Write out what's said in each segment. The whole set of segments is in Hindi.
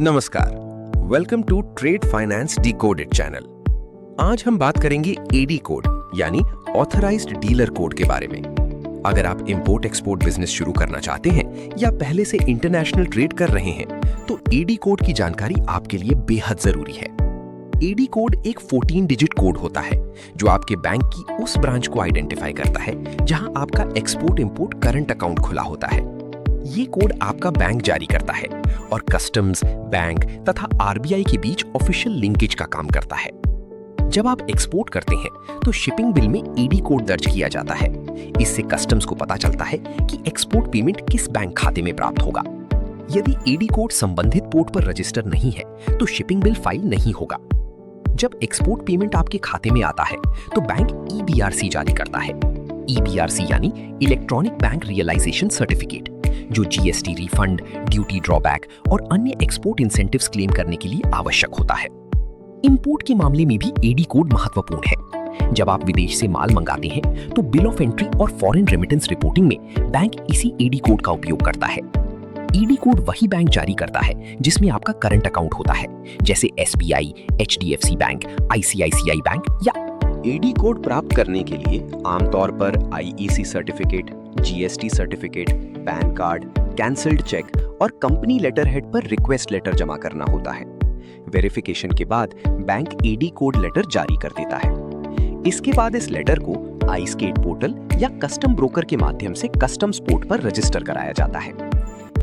नमस्कार, welcome to trade finance decoded channel. आज हम बात करेंगे एडी कोड यानी ऑथराइज्ड डीलर कोड के बारे में। अगर आप इंपोर्ट एक्सपोर्ट बिजनेस शुरू करना चाहते हैं या पहले से इंटरनेशनल ट्रेड कर रहे हैं तो एडी कोड की जानकारी आपके लिए बेहद जरूरी है। एडी कोड एक 14 डिजिट कोड होता है जो आपके बैंक की उस ब्रांच को आइडेंटिफाई करता है जहां आपका एक्सपोर्ट इंपोर्ट करंट अकाउंट खुला होता है। ये कोड आपका बैंक जारी करता है और कस्टम्स, बैंक तथा आरबीआई के बीच ऑफिशियल लिंकेज का काम करता है। जब आप एक्सपोर्ट करते हैं तो शिपिंग बिल में एडी कोड दर्ज किया जाता है। इससे कस्टम्स को पता चलता है कि एक्सपोर्ट पेमेंट किस बैंक खाते में प्राप्त होगा। यदि एडी कोड संबंधित पोर्ट पर रजिस्टर नहीं है तो शिपिंग बिल फाइल नहीं होगा। जब एक्सपोर्ट पेमेंट आपके खाते में आता है तो बैंक ईबीआरसी जारी करता है। ईबीआरसी यानी इलेक्ट्रॉनिक बैंक रियलाइजेशन सर्टिफिकेट, जो जीएसटी रिफंड, ड्यूटी ड्रॉबैक और अन्य एक्सपोर्ट इंसेंटिव्स क्लेम करने के लिए आवश्यक होता है। इंपोर्ट के मामले में भी एडी कोड महत्वपूर्ण है। जब आप विदेश से माल मंगाते हैं तो बिल ऑफ एंट्री और फॉरेन रेमिटेंस रिपोर्टिंग में बैंक इसी एडी कोड का उपयोग करता है। एडी कोड वही बैंक जारी करता है जिसमें आपका करंट अकाउंट होता है, जैसे SBI, HDFC bank, ICICI bank या। एडी कोड प्राप्त करने के लिए आमतौर पर IEC certificate, GST certificate, PAN card, cancelled cheque और कंपनी लेटर हेड पर रिक्वेस्ट लेटर जमा करना होता है। वेरिफिकेशन के बाद बैंक एडी कोड लेटर जारी कर देता है। इसके बाद इस लेटर को आईस्केट पोर्टल या कस्टम ब्रोकर के माध्यम से कस्टम्स पोर्ट पर रजिस्टर कराया जाता है।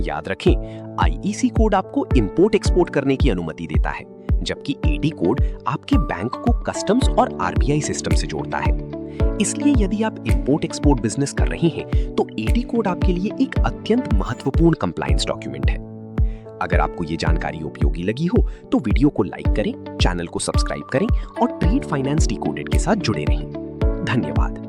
याद रखें, आईईसी कोड आपको इंपोर्ट एक्सपोर्ट करने की अनुमति देता है, जबकि एडी कोड आपके बैंक को कस्टम्स और आरबीआई सिस्टम से जोड़ता है। इसलिए यदि आप इंपोर्ट एक्सपोर्ट बिजनेस कर रहे हैं तो एडी कोड आपके लिए एक अत्यंत महत्वपूर्ण कंप्लायंस डॉक्यूमेंट है। अगर आपको ये जानकारी उपयोगी लगी हो तो वीडियो को लाइक करें, चैनल को सब्सक्राइब करें और ट्रेड फाइनेंस डिकोडेड के साथ जुड़े रहें। धन्यवाद।